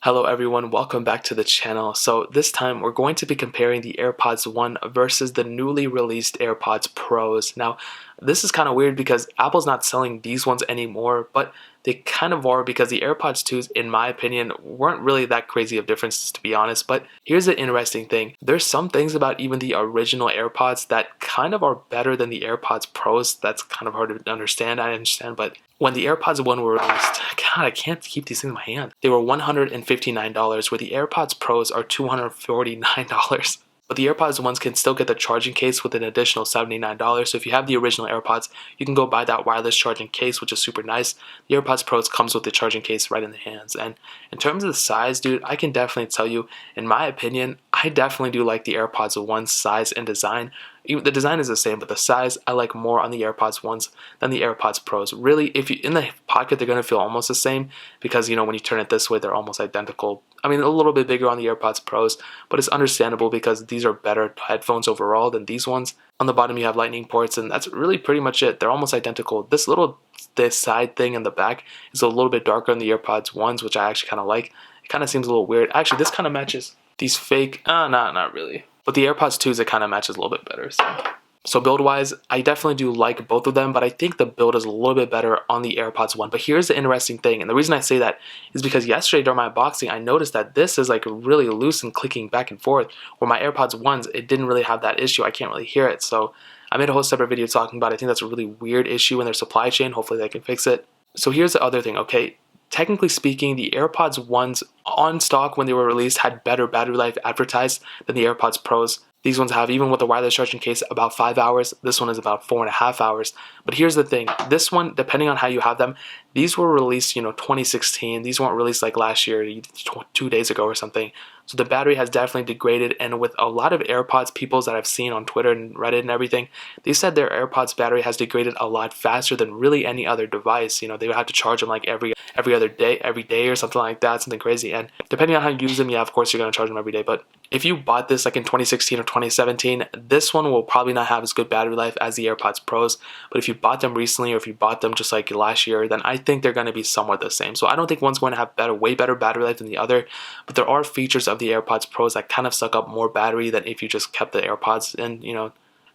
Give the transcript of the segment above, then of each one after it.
Hello everyone, welcome back to the channel. So this time we're going to be comparing the AirPods 1 versus the newly released AirPods Pros. Now, this is kind of weird because Apple's not selling these ones anymore, but they kind of are because the AirPods 2s, in my opinion, weren't really that crazy of differences to be honest. But here's the interesting thing. There's some things about even the original AirPods that kind of are better than the AirPods Pros. That's kind of hard to understand, I understand, but when the AirPods 1 were released, God, I can't keep these things in my hand. They were $159, where the AirPods Pros are $249. But the AirPods ones can still get the charging case with an additional $79. So if you have the original AirPods, you can go buy that wireless charging case, which is super nice. The AirPods Pros comes with the charging case right in the hands. And in terms of the size, dude, I can definitely tell you, in my opinion, I definitely do like the AirPods 1's size and design. Even the design is the same, but the size I like more on the AirPods 1s than the AirPods Pros. Really, if you in the pocket, they're going to feel almost the same because, when you turn it this way, they're almost identical. I mean, a little bit bigger on the AirPods Pros, but it's understandable because these are better headphones overall than these ones. On the bottom, you have lightning ports, and that's really pretty much it. They're almost identical. This side thing in the back is a little bit darker on the AirPods 1s, which I actually kind of like. It kind of seems a little weird. Actually, this kind of matches these fake, not really. But the AirPods 2s, it kind of matches a little bit better. So build-wise, I definitely do like both of them, but I think the build is a little bit better on the AirPods 1. But here's the interesting thing, and the reason I say that is because yesterday during my unboxing, I noticed that this is like really loose and clicking back and forth, where my AirPods 1s, it didn't really have that issue. I can't really hear it, so I made a whole separate video talking about it. I think that's a really weird issue in their supply chain. Hopefully they can fix it. So here's the other thing, okay? Technically speaking, the AirPods 1s on stock when they were released had better battery life advertised than the AirPods Pros. These ones have, even with the wireless charging case, about 5 hours. This one is about 4.5 hours. But here's the thing. This one, depending on how you have them, these were released, 2016. These weren't released like last year, 2 days ago or something. So the battery has definitely degraded. And with a lot of AirPods peoples that I've seen on Twitter and Reddit and everything, they said their AirPods battery has degraded a lot faster than really any other device. They would have to charge them like every other day, every day or something like that, something crazy. And depending on how you use them, yeah, of course you're going to charge them every day. But if you bought this like in 2016 or 2017, this one will probably not have as good battery life as the AirPods Pros. But if you bought them recently or if you bought them just like last year, then I think they're going to be somewhat the same. So I don't think one's going to have way better battery life than the other. But there are features of the AirPods Pros that kind of suck up more battery than if you just kept the AirPods in,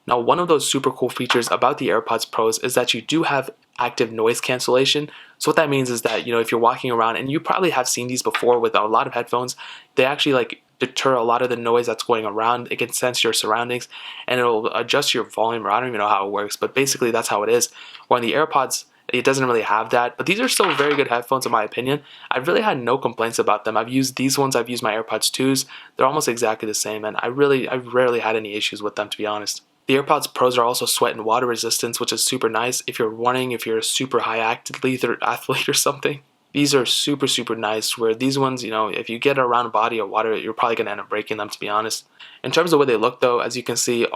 Now, one of those super cool features about the AirPods Pros is that you do have active noise cancellation. So what that means is that, if you're walking around, and you probably have seen these before with a lot of headphones, they actually like deter a lot of the noise that's going around. It can sense your surroundings and it'll adjust your volume, or I don't even know how it works, but basically that's how it is. When the AirPods, it doesn't really have that, but these are still very good headphones in my opinion. I've really had no complaints about them. I've used these ones, I've used my AirPods 2s. They're almost exactly the same, and I've rarely had any issues with them, to be honest. The AirPods Pros are also sweat and water resistance, which is super nice if you're running, if you're a super high athlete or something. These are super, super nice, where these ones, if you get around a body of water, you're probably going to end up breaking them, to be honest. In terms of what they look, though, as you can see,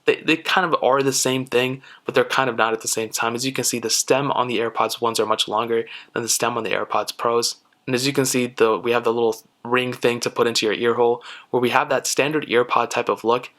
they kind of are the same thing, but they're kind of not at the same time. As you can see, the stem on the AirPods 1s are much longer than the stem on the AirPods Pros. And as you can see, we have the little ring thing to put into your ear hole, where we have that standard EarPod type of look.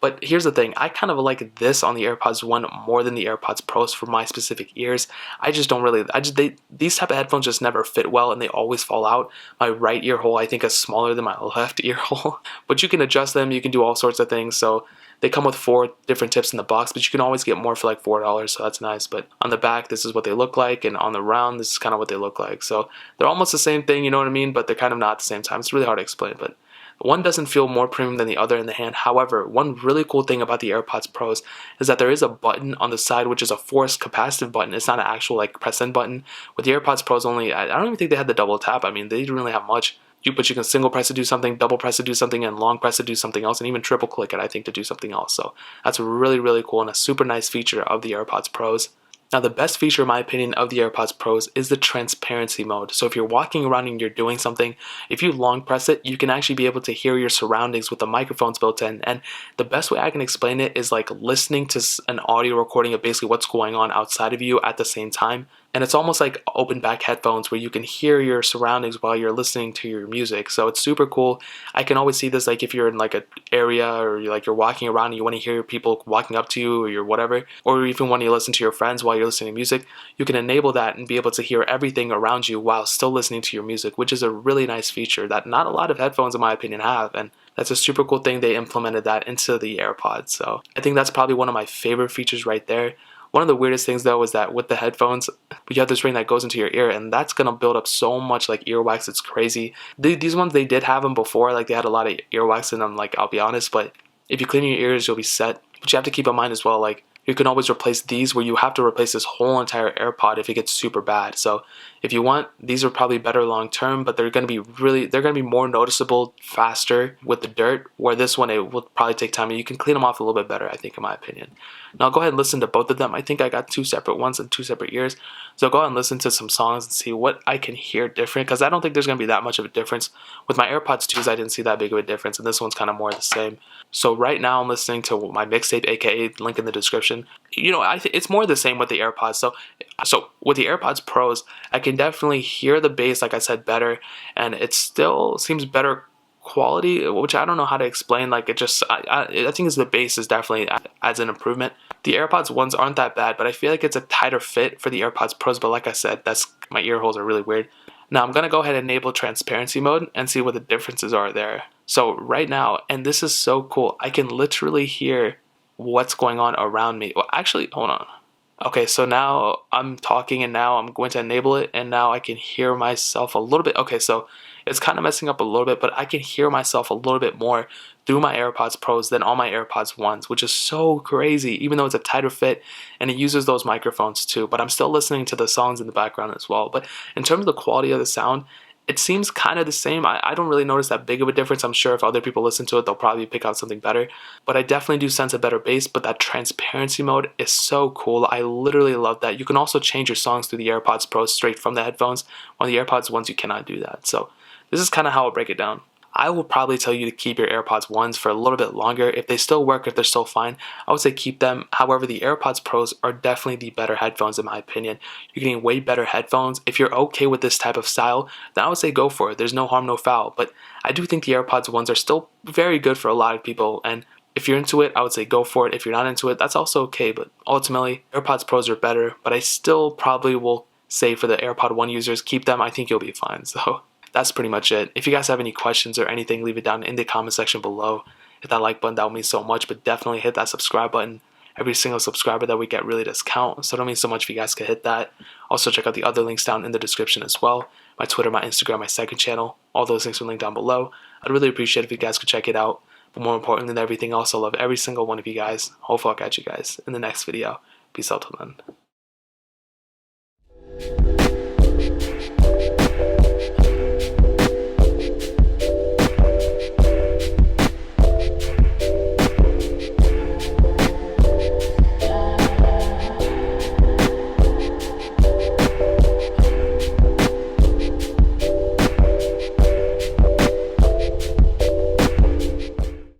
But here's the thing, I kind of like this on the AirPods 1 more than the AirPods Pros for my specific ears. These type of headphones just never fit well, and they always fall out. My right ear hole, I think, is smaller than my left ear hole. But you can adjust them, you can do all sorts of things. So they come with 4 different tips in the box, but you can always get more for like $4, so that's nice. But on the back, this is what they look like, and on the round, this is kind of what they look like. So they're almost the same thing, you know what I mean? But they're kind of not at the same time. It's really hard to explain, but one doesn't feel more premium than the other in the hand. However, one really cool thing about the AirPods Pros is that there is a button on the side, which is a forced capacitive button. It's not an actual like press in button. With the AirPods Pros only, I don't even think they had the double tap. I mean, they didn't really have much. But you can single press to do something, double press to do something, and long press to do something else, and even triple click it, I think, to do something else. So that's really, really cool and a super nice feature of the AirPods Pros. Now, the best feature, in my opinion, of the AirPods Pros is the transparency mode. So if you're walking around and you're doing something, if you long press it, you can actually be able to hear your surroundings with the microphones built in. And the best way I can explain it is like listening to an audio recording of basically what's going on outside of you at the same time. and it's almost like open back headphones where you can hear your surroundings while you're listening to your music. So it's super cool. I can always see this like if you're in like an area, or you're walking around and you want to hear people walking up to you, or you're whatever, or even when you listen to your friends while you're listening to music, you can enable that and be able to hear everything around you while still listening to your music, which is a really nice feature that not a lot of headphones in my opinion have. And that's a super cool thing. They implemented that into the AirPods. So I think that's probably one of my favorite features right there. One of the weirdest things though is that with the headphones, you have this ring that goes into your ear, and that's gonna build up so much like earwax. It's crazy. These ones, they did have them before, like they had a lot of earwax in them, like I'll be honest, but if you clean your ears, you'll be set. But you have to keep in mind as well, like you can always replace these where you have to replace this whole entire AirPod if it gets super bad. So if you want, these are probably better long term, but they're gonna be more noticeable faster with the dirt, where this one, it will probably take time and you can clean them off a little bit better, I think, in my opinion. Now I'll go ahead and listen to both of them. I think I got 2 separate ones and 2 separate ears. So I'll go ahead and listen to some songs and see what I can hear different, because I don't think there's going to be that much of a difference. With my AirPods 2s, I didn't see that big of a difference, and this one's kind of more the same. So right now I'm listening to my mixtape, aka link in the description. It's more the same with the AirPods. So with the AirPods Pros, I can definitely hear the bass, like I said, better, and it still seems better quality, which I don't know how to explain. Like I think the bass is definitely adds an improvement. The AirPods ones aren't that bad, but I feel like it's a tighter fit for the AirPods Pros. But like I said, my ear holes are really weird. Now I'm gonna go ahead and enable transparency mode and see what the differences are there. So right now, and this is so cool, I can literally hear what's going on around me. Well, actually, hold on. Okay, so now I'm talking and now I'm going to enable it, and now I can hear myself a little bit. Okay, so it's kind of messing up a little bit, but I can hear myself a little bit more through my AirPods Pros than on my AirPods 1s, which is so crazy, even though it's a tighter fit and it uses those microphones too. But I'm still listening to the songs in the background as well. But in terms of the quality of the sound, it seems kind of the same. I don't really notice that big of a difference. I'm sure if other people listen to it, they'll probably pick out something better. But I definitely do sense a better bass, but that transparency mode is so cool. I literally love that. You can also change your songs through the AirPods Pro straight from the headphones. On the AirPods 1s, you cannot do that. So this is kind of how I'll break it down. I will probably tell you to keep your AirPods 1s for a little bit longer. If they still work, if they're still fine, I would say keep them. However, the AirPods Pros are definitely the better headphones in my opinion. You're getting way better headphones. If you're okay with this type of style, then I would say go for it. There's no harm, no foul. But I do think the AirPods 1s are still very good for a lot of people. And if you're into it, I would say go for it. If you're not into it, that's also okay. But ultimately, AirPods Pros are better. But I still probably will say for the AirPod 1 users, keep them. I think you'll be fine. So that's pretty much it. If you guys have any questions or anything, leave it down in the comment section below. Hit that like button, that would mean so much, but definitely hit that subscribe button. Every single subscriber that we get really does count, so it means so much if you guys could hit that. Also check out the other links down in the description as well. My Twitter, my Instagram, my second channel, all those links are linked down below. I'd really appreciate it if you guys could check it out. But more important than everything else, I love every single one of you guys. Hopefully I'll catch you guys in the next video. Peace out till then.